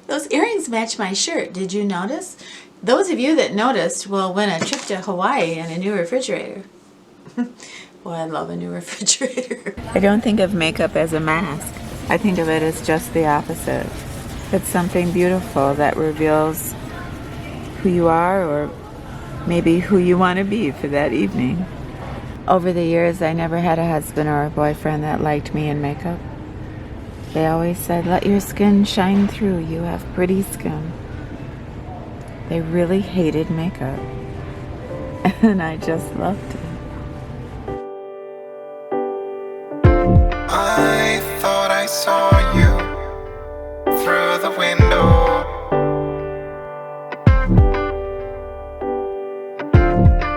Those earrings match my shirt. Did you notice? Those of you that noticed will win a trip to Hawaii and a new refrigerator. Boy, I love a new refrigerator. I don't think of makeup as a mask. I think of it as just the opposite. It's something beautiful that reveals who you are, or maybe who you want to be for that evening. Over the years, I never had a husband or a boyfriend that liked me in makeup. They always said, let your skin shine through. You have pretty skin. They really hated makeup. And I just loved it. I thought I saw you through the window.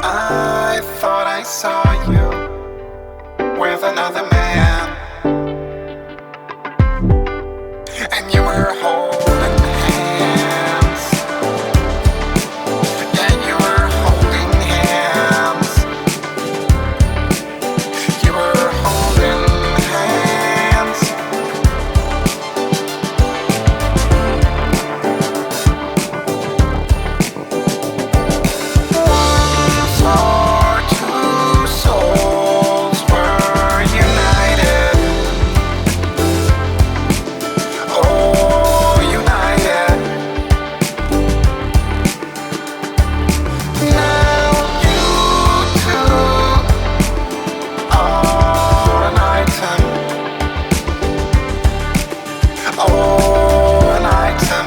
I thought I saw you with another man, and you were holding hands. Yeah, you were holding hands. You were holding hands. Our two souls were united. Oh, united. Now you two are an item. Oh, an item.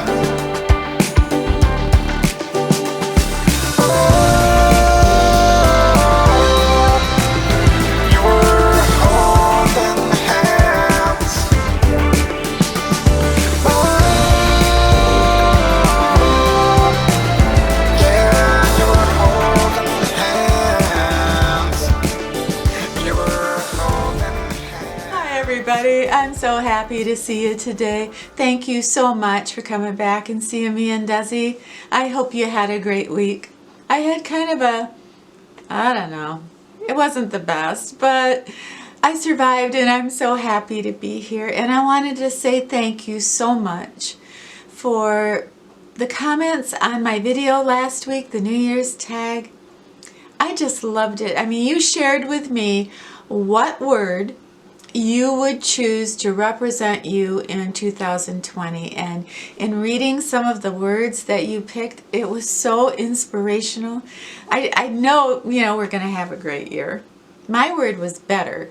You were holding hands. Yeah, you were holding hands. You were holding hands. Hi everybody, I'm so happy to see you today. Thank you so much for coming back and seeing me and Desi. I hope you had a great week. I had kind of a, I don't know, it wasn't the best, but I survived and I'm so happy to be here. And I wanted to say thank you so much for the comments on my video last week, the New Year's tag. I just loved it. I mean, you shared with me what word you would choose to represent you in 2020, and in reading some of the words that you picked, it was so inspirational. I know, you know, we're gonna have a great year. My word was better,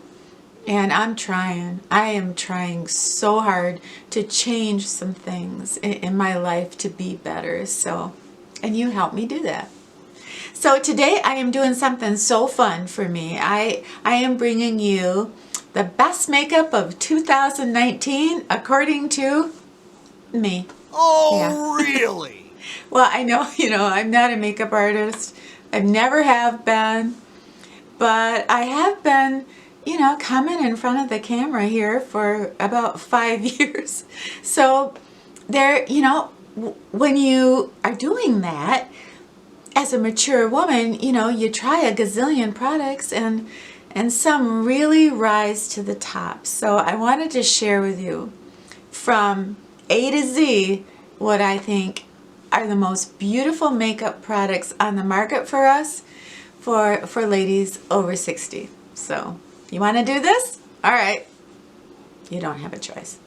and I'm trying. I am trying so hard to change some things in my life to be better. So, and you helped me do that. So today I am doing something so fun for me. I am bringing you the best makeup of 2019 according to me. Oh, Yeah. really? Well, I know, you know, I'm not a makeup artist. I never have been, but I have been, you know, coming in front of the camera here for about 5 years. So there, you know, when you are doing that, as a mature woman, you know, you try a gazillion products and some really rise to the top. So I wanted to share with you from A to Z what I think are the most beautiful makeup products on the market for us, for ladies over 60. So you want to do this? All right. You don't have a choice.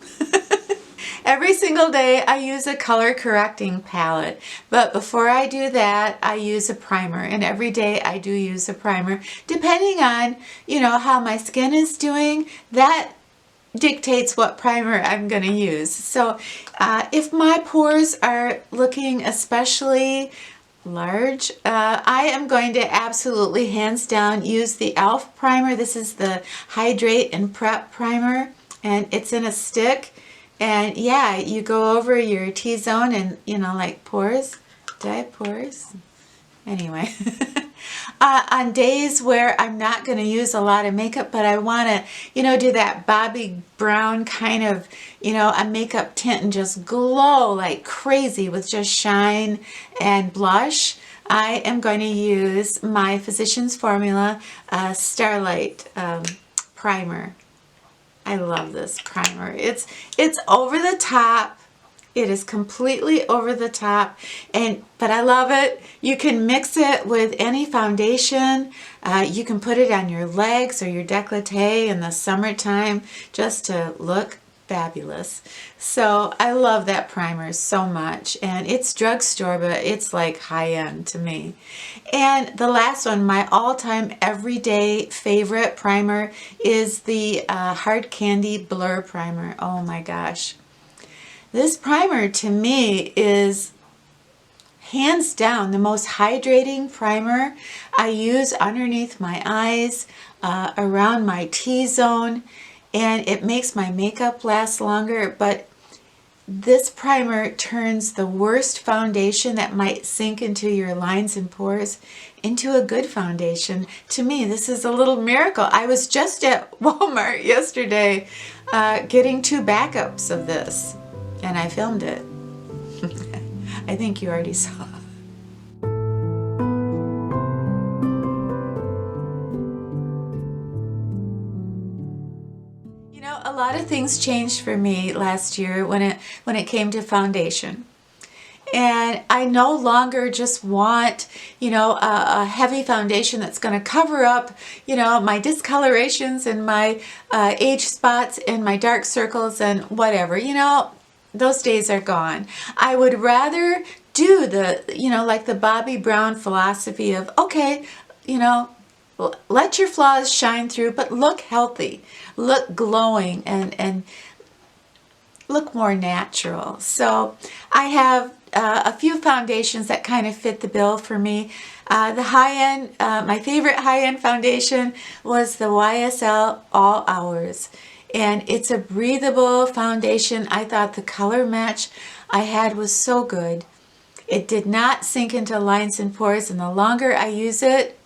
Every single day I use a color correcting palette, but before I do that I use a primer, and every day I do use a primer depending on, you know, how my skin is doing. That dictates what primer I'm going to use. So if my pores are looking especially large, I am going to absolutely hands down use the e.l.f. primer. This is the Hydrate and Prep primer, and it's in a stick. And yeah, you go over your T-zone and, you know, like pores. Did I have pores? Anyway. On days where I'm not going to use a lot of makeup, but I want to, you know, do that Bobbi Brown kind of, you know, a makeup tint and just glow like crazy with just shine and blush, I am going to use my Physicians Formula Starlight primer. I love this primer. It's over the top. It is completely over the top, but I love it. You can mix it with any foundation. You can put it on your legs or your décolleté in the summertime just to look fabulous. So I love that primer so much, and it's drugstore, but it's like high-end to me. And the last one, my all-time everyday favorite primer, is the Hard Candy Blur Primer. Oh my gosh. This primer to me is hands down the most hydrating primer. I use underneath my eyes, around my T-zone, and it makes my makeup last longer. But this primer turns the worst foundation that might sink into your lines and pores into a good foundation. To me, this is a little miracle. I was just at Walmart yesterday getting 2 backups of this, and I filmed it. I think you already saw. You know, a lot of things changed for me last year when it came to foundation. And I no longer just want, you know, a heavy foundation that's going to cover up, you know, my discolorations and my age spots and my dark circles and whatever. You know, those days are gone. I would rather do the, you know, like the Bobbi Brown philosophy of, okay, you know, let your flaws shine through, but look healthy, look glowing, and look more natural. So I have a few foundations that kind of fit the bill for me. The high-end, my favorite high-end foundation was the YSL All Hours. And it's a breathable foundation. I thought the color match I had was so good. It did not sink into lines and pores, and the longer I use it,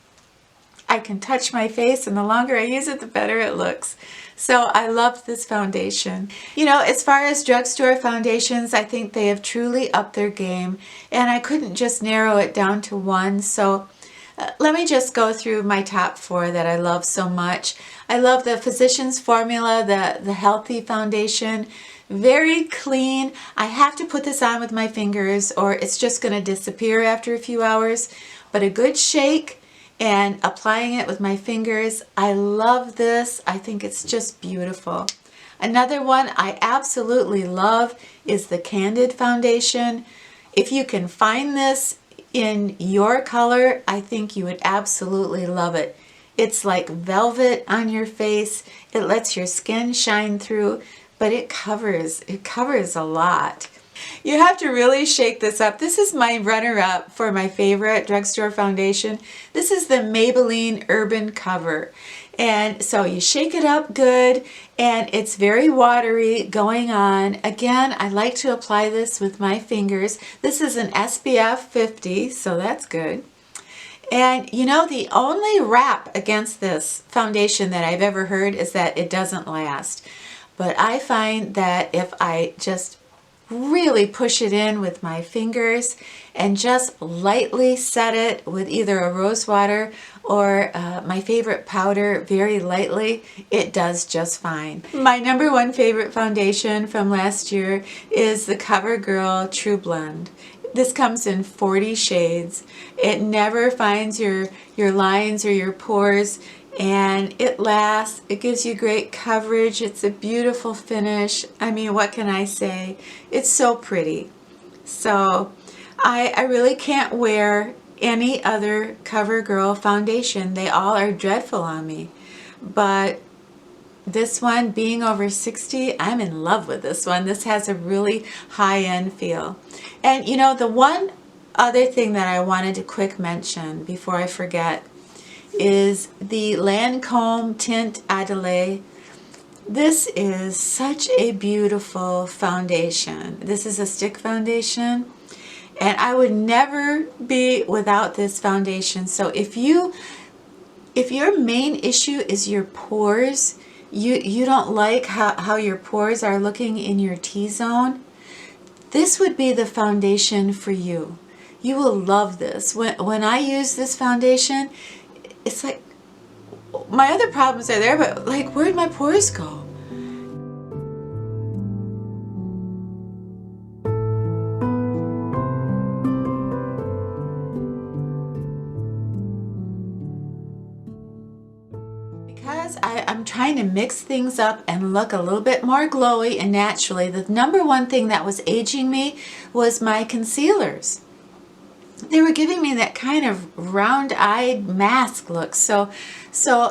I can touch my face, and the longer I use it, the better it looks. So I love this foundation. You know, as far as drugstore foundations, I think they have truly upped their game, and I couldn't just narrow it down to one. So let me just go through my top 4 that I love so much. I love the Physicians Formula, the Healthy Foundation. Very clean. I have to put this on with my fingers or it's just going to disappear after a few hours. But a good shake and applying it with my fingers. I love this. I think it's just beautiful. Another one I absolutely love is the Candid Foundation. If you can find this in your color, I think you would absolutely love it. It's like velvet on your face. It lets your skin shine through, but it covers a lot. You have to really shake this up. This is my runner-up for my favorite drugstore foundation. This is the Maybelline Urban Cover. And so you shake it up good, and it's very watery going on. Again, I like to apply this with my fingers. This is an SPF 50, so that's good. And you know, the only rap against this foundation that I've ever heard is that it doesn't last. But I find that if I just really push it in with my fingers and just lightly set it with either a rose water or my favorite powder very lightly, it does just fine. My number 1 favorite foundation from last year is the CoverGirl True Blend. This comes in 40 shades. It never finds your lines or your pores, and it lasts. It gives you great coverage. It's a beautiful finish. I mean, what can I say? It's so pretty. So I really can't wear any other CoverGirl foundation. They all are dreadful on me. But this one, being over 60, I'm in love with this one. This has a really high-end feel. And you know, the one other thing that I wanted to quick mention before I forget is the Lancome Tint Idole. This is such a beautiful foundation. This is a stick foundation, and I would never be without this foundation. So if your main issue is your pores, you don't like how your pores are looking in your T-zone, this would be the foundation for you. You will love this. When I use this foundation, it's like my other problems are there, but like, where'd my pores go? to mix things up and look a little bit more glowy and naturally. The number one thing that was aging me was my concealers. They were giving me that kind of round-eyed mask look. So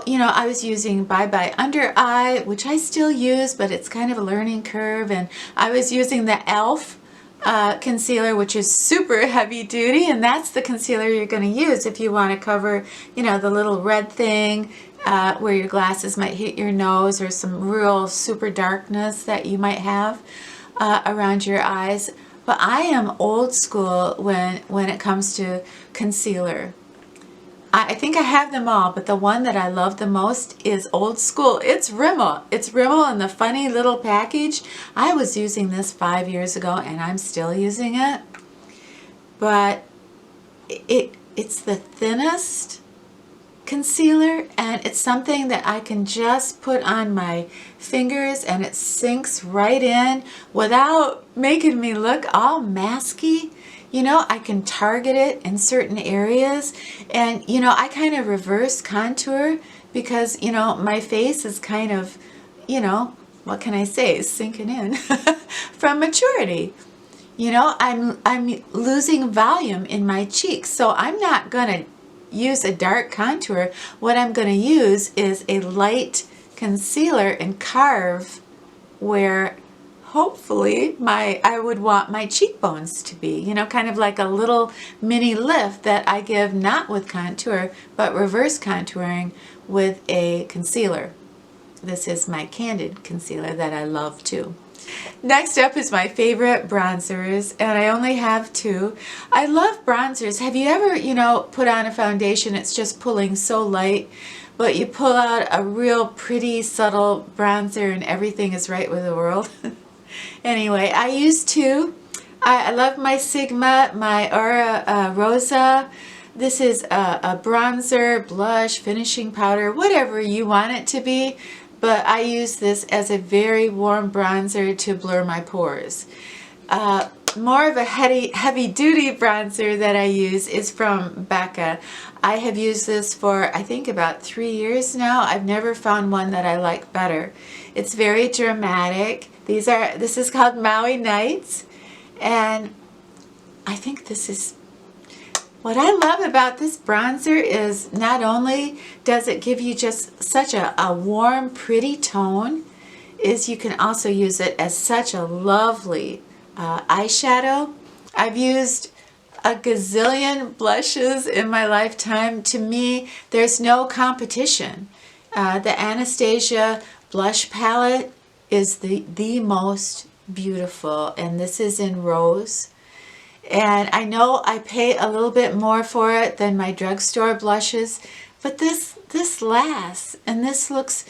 you know, I was using Bye Bye Under Eye, which I still use, but it's kind of a learning curve. And I was using the e.l.f. Concealer, which is super heavy duty, and that's the concealer you're going to use if you want to cover, you know, the little red thing where your glasses might hit your nose, or some real super darkness that you might have around your eyes. But I am old school when it comes to concealer. I think I have them all, but the one that I love the most is old school. It's Rimmel. It's Rimmel in the funny little package. I was using this 5 years ago and I'm still using it. But it's the thinnest concealer, and it's something that I can just put on my fingers and it sinks right in without making me look all masky. You know, I can target it in certain areas, and you know, I kind of reverse contour because, you know, my face is kind of, you know, what can I say, sinking in from maturity. You know, I'm losing volume in my cheeks, so I'm not gonna use a dark contour. What I'm going to use is a light concealer and carve where hopefully I would want my cheekbones to be, you know, kind of like a little mini lift that I give not with contour but reverse contouring with a concealer. This is my Candid concealer that I love too. Next up is my favorite bronzers, and I only have two. I love bronzers. Have you ever, you know, put on a foundation, it's just pulling so light, but you pull out a real pretty subtle bronzer and everything is right with the world? Anyway, I use two. I love my Sigma, my Aura Rosa. This is a bronzer, blush, finishing powder, whatever you want it to be. But I use this as a very warm bronzer to blur my pores. More of a heavy-duty bronzer that I use is from Becca. I have used this for, I think, about 3 years now. I've never found one that I like better. It's very dramatic. This is called Maui Nights, and I think this is what I love about this bronzer is not only does it give you just such a warm, pretty tone, is you can also use it as such a lovely eyeshadow. I've used a gazillion blushes in my lifetime. To me, there's no competition. The Anastasia blush palette is the most beautiful, and this is in Rose. And I know I pay a little bit more for it than my drugstore blushes, but this lasts, and this looks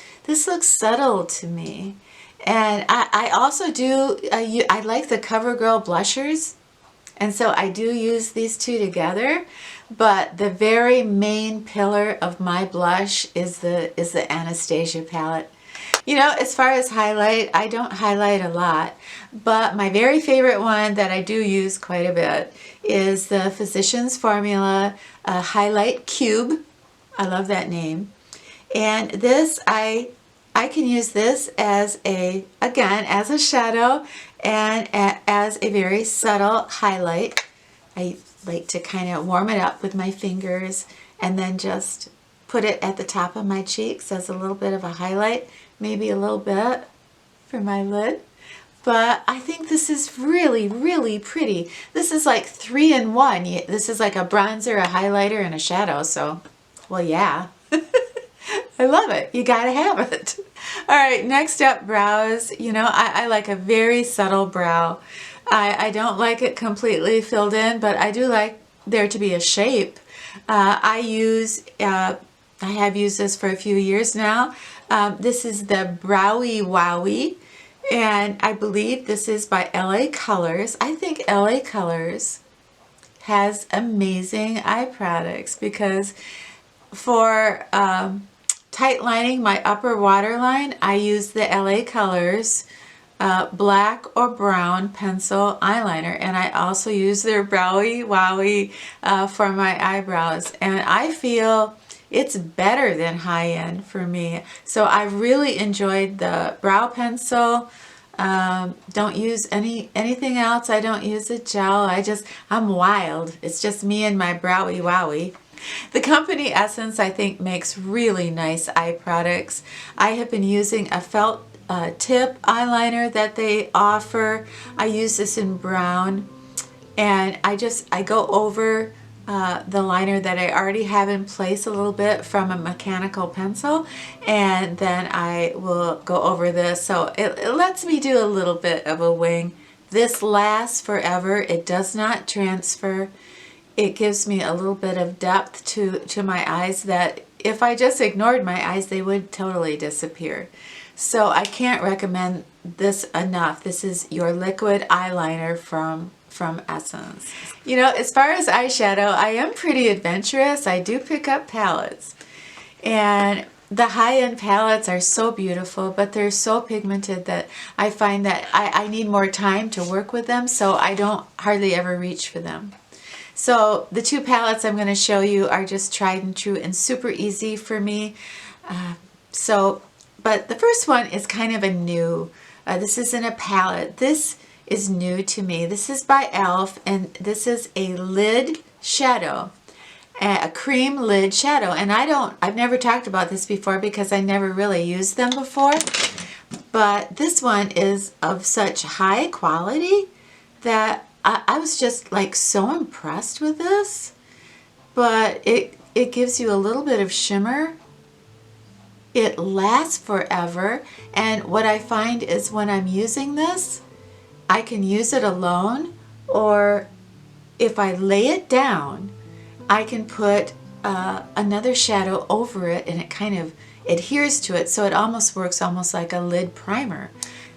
subtle to me. And I also do I like the CoverGirl blushers, and so I do use these two together. But the very main pillar of my blush is the Anastasia palette. You know, as far as highlight, I don't highlight a lot, but my very favorite one that I do use quite a bit is the Physicians Formula Highlight Cube. I love that name. And this, I can use this as again, as a shadow and as a very subtle highlight. I like to kind of warm it up with my fingers and then just put it at the top of my cheeks as a little bit of a highlight. Maybe a little bit for my lid. But I think this is really, really pretty. This is like 3 in 1. This is like a bronzer, a highlighter, and a shadow. So, well, yeah. I love it. You gotta have it. All right, next up, brows. You know, I like a very subtle brow. I don't like it completely filled in, but I do like there to be a shape. I have used this for a few years now. This is the Browy Wowie, and I believe this is by LA Colors. I think LA Colors has amazing eye products because for tight lining my upper waterline, I use the LA Colors black or brown pencil eyeliner, and I also use their Browy Wowie for my eyebrows, and I feel It's better than high-end for me. So I really enjoyed the brow pencil. Don't use anything else. I don't use a gel. I'm wild. It's just me and my browy wowie. The company Essence, I think, makes really nice eye products. I have been using a felt tip eyeliner that they offer. I use this in brown, and I go over the liner that I already have in place a little bit from a mechanical pencil, and then I will go over this, so it lets me do a little bit of a wing. This lasts forever. It does not transfer. It gives me a little bit of depth to my eyes that if I just ignored my eyes, they would totally disappear. So I can't recommend this enough. This is your liquid eyeliner from Essence. You know, as far as eyeshadow, I am pretty adventurous. I do pick up palettes. And the high-end palettes are so beautiful, but they're so pigmented that I find that I need more time to work with them, so I don't hardly ever reach for them. So the two palettes I'm going to show you are just tried and true and super easy for me. But the first one is kind of a new. This isn't a palette. This is new to me. This is by e.l.f. and this is a lid shadow, a cream lid shadow. And I've never talked about this before because I never really used them before. But this one is of such high quality that I was just like so impressed with this. But it gives you a little bit of shimmer. It lasts forever, and what I find is when I'm using this, I can use it alone, or if I lay it down, I can put another shadow over it and it kind of adheres to it, so it almost works almost like a lid primer.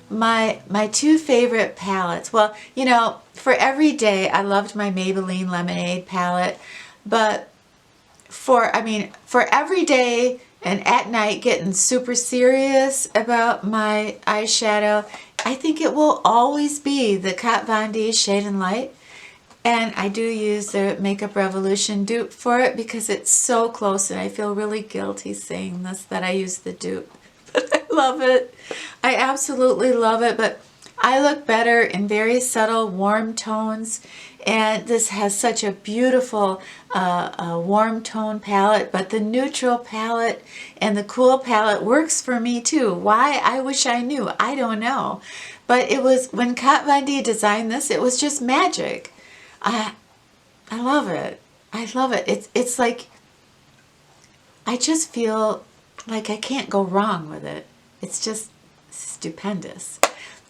My two favorite palettes, well, you know, for every day I loved my Maybelline Lemonade palette, but for every day and at night getting super serious about my eyeshadow, I think it will always be the Kat Von D Shade and Light. And I do use the Makeup Revolution dupe for it because it's so close, and I feel really guilty saying this, that I use the dupe. But I love it. I absolutely love it. But I look better in very subtle warm tones, and this has such a beautiful warm tone palette, but the neutral palette and the cool palette works for me too. Why? I wish I knew. I don't know. But it was, when Kat Von D designed this, it was just magic. I love it. I love it. It's like, I just feel like I can't go wrong with it. It's just stupendous.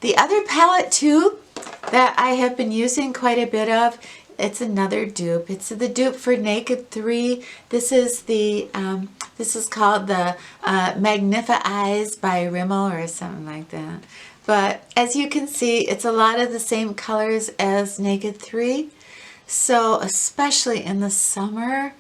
The other palette too that I have been using quite a bit of, it's another dupe. It's the dupe for Naked 3. This is the this is called the Magnifi Eyes by Rimmel or something like that. But as you can see, it's a lot of the same colors as Naked 3. So especially in the summer,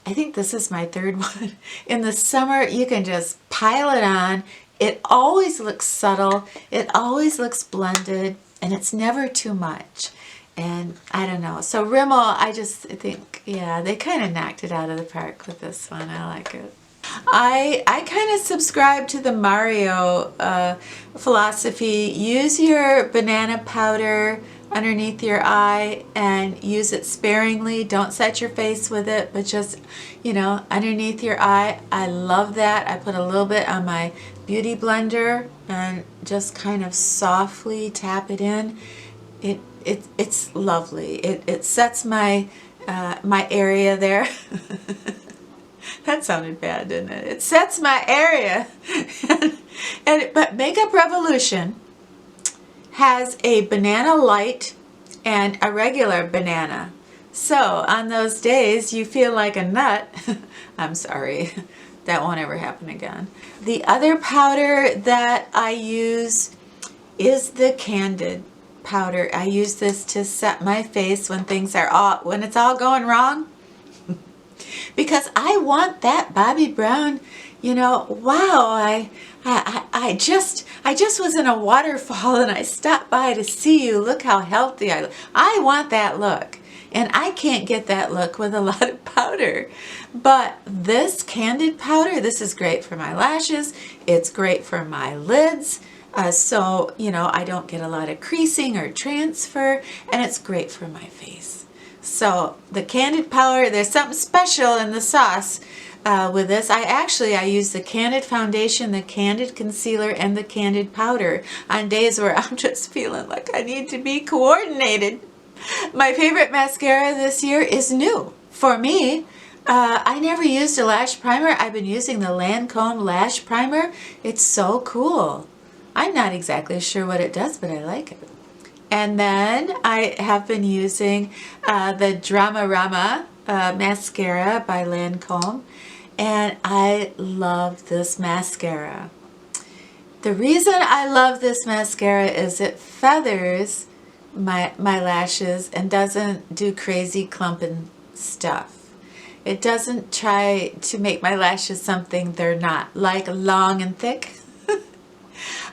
I think this is my third one. In the summer, you can just pile it on. It always looks subtle. It always looks blended, and it's never too much. And I don't know. So Rimmel, I just think, yeah, they kind of knocked it out of the park with this one. I like it. I kind of subscribe to the Mario philosophy. Use your banana powder underneath your eye and use it sparingly. Don't set your face with it, but just, you know, underneath your eye. I love that. I put a little bit on my beauty blender and just kind of softly tap it in. It's lovely. It sets my my area there. That sounded bad, didn't it? It sets my area. But Makeup Revolution has a banana light and a regular banana. So on those days you feel like a nut. I'm sorry. That won't ever happen again. The other powder that I use is the Candid powder. I use this to set my face when things are when it's all going wrong. because I want that Bobbi Brown, you know, wow, I just was in a waterfall and I stopped by to see you. Look how healthy I look. I want that look. And I can't get that look with a lot of powder. But this candid powder, this is great for my lashes. It's great for my lids. So, you know, I don't get a lot of creasing or transfer. And it's great for my face. So the candid powder, there's something special in the sauce with this. I use the candid foundation, the candid concealer, and the candid powder on days where I'm just feeling like I need to be coordinated. My favorite mascara this year is new for me. I never used a lash primer. I've been using the Lancome lash primer. It's so cool. I'm not exactly sure what it does, but I like it. And then I have been using the Dramarama mascara by Lancome, and I love this mascara. The reason I love this mascara is it feathers my lashes and doesn't do crazy clumping stuff. It doesn't try to make my lashes something they're not, like long and thick.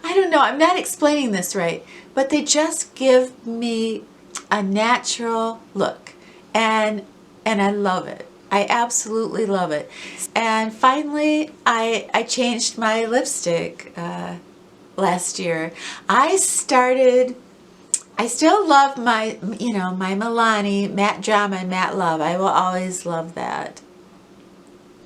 I don't know, I'm not explaining this right, but they just give me a natural look, and I love it. I absolutely love it. And finally, I changed my lipstick last year. I still love my, you know, my Milani Matte Drama and Matte Love. I will always love that.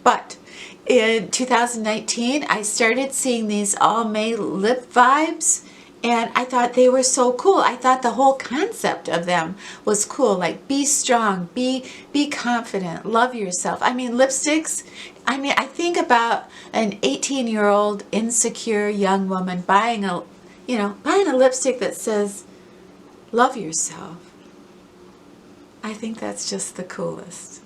But in 2019, I started seeing these Almay lip vibes, and I thought they were so cool. I thought the whole concept of them was cool. Like, be strong, be confident, love yourself. I mean, lipsticks, I think about an 18-year-old insecure young woman buying a lipstick that says, love yourself. I think that's just the coolest.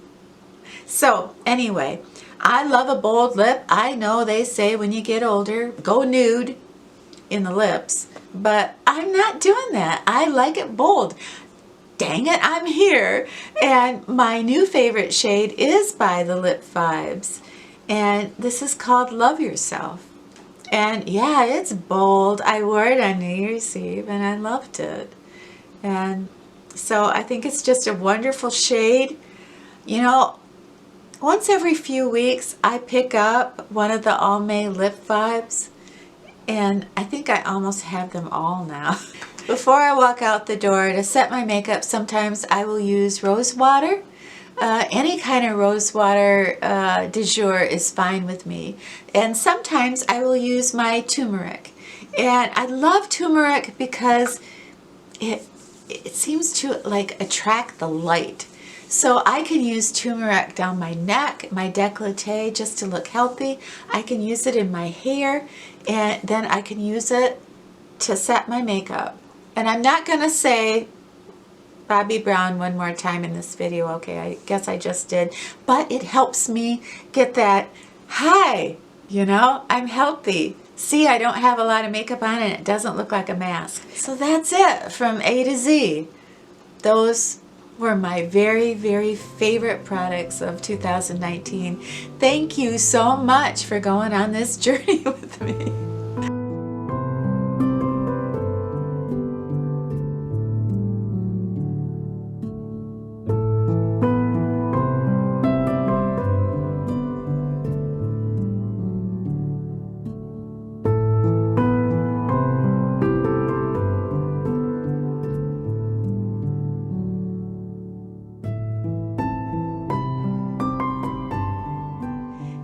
So anyway, I love a bold lip. I know they say when you get older, go nude in the lips, but I'm not doing that. I like it bold. Dang it, I'm here. And my new favorite shade is by the Lip Vibes. And this is called Love Yourself. And yeah, it's bold. I wore it on New Year's Eve and I loved it. And so I think it's just a wonderful shade. You know, once every few weeks I pick up one of the Almay Lip Vibes, and I think I almost have them all now. Before I walk out the door to set my makeup, sometimes I will use rose water. Any kind of rose water du jour is fine with me. And sometimes I will use my turmeric. And I love turmeric because it seems to like attract the light. So I can use turmeric down my neck, my décolleté, just to look healthy. I can use it in my hair, and then I can use it to set my makeup. And I'm not going to say Bobbi Brown one more time in this video. Okay, I guess I just did. But it helps me get that, hi, you know, I'm healthy. See, I don't have a lot of makeup on and it doesn't look like a mask. So that's it from A to Z. Those were my very, very favorite products of 2019. Thank you so much for going on this journey with me.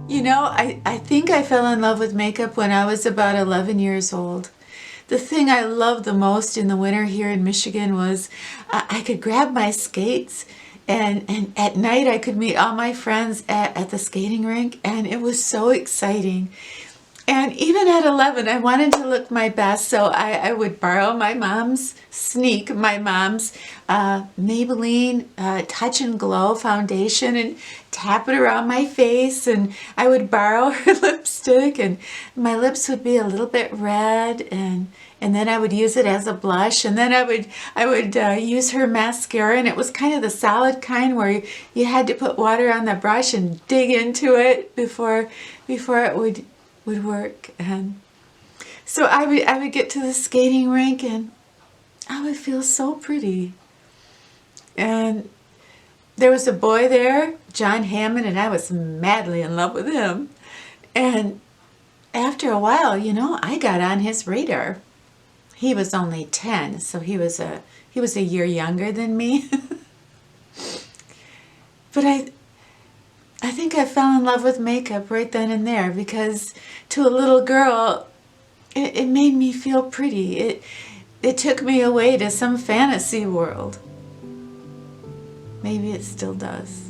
You know, I think I fell in love with makeup when I was about 11 years old. The thing I loved the most in the winter here in Michigan was I could grab my skates, and at night I could meet all my friends at the skating rink, and it was so exciting. And even at 11, I wanted to look my best, so I would borrow my mom's Maybelline Touch and Glow foundation and tap it around my face, and I would borrow her lipstick, and my lips would be a little bit red, and then I would use it as a blush, and then I would use her mascara, and it was kind of the solid kind where you had to put water on the brush and dig into it before it would work. And so I would get to the skating rink and I would feel so pretty. And there was a boy there, John Hammond, and I was madly in love with him. And after a while, you know, I got on his radar. He was only 10, so he was a year younger than me. But I think I fell in love with makeup right then and there, because to a little girl, it made me feel pretty. It took me away to some fantasy world. Maybe it still does.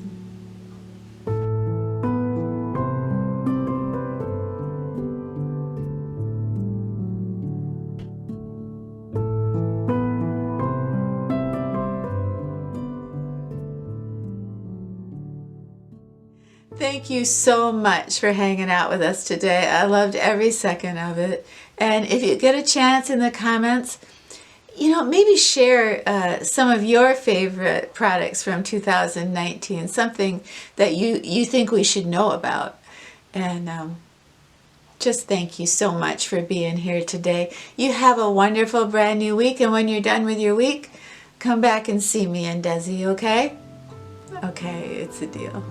Thank you so much for hanging out with us today. I loved every second of it. And if you get a chance in the comments, you know, maybe share some of your favorite products from 2019, something that you think we should know about. And just thank you so much for being here today. You have a wonderful brand new week, and when you're done with your week, come back and see me and Desi, okay? Okay, it's a deal.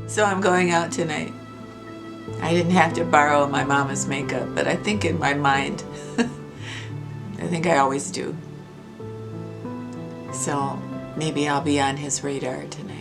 So I'm going out tonight. I didn't have to borrow my mama's makeup, but I think in my mind, I think I always do. So maybe I'll be on his radar tonight.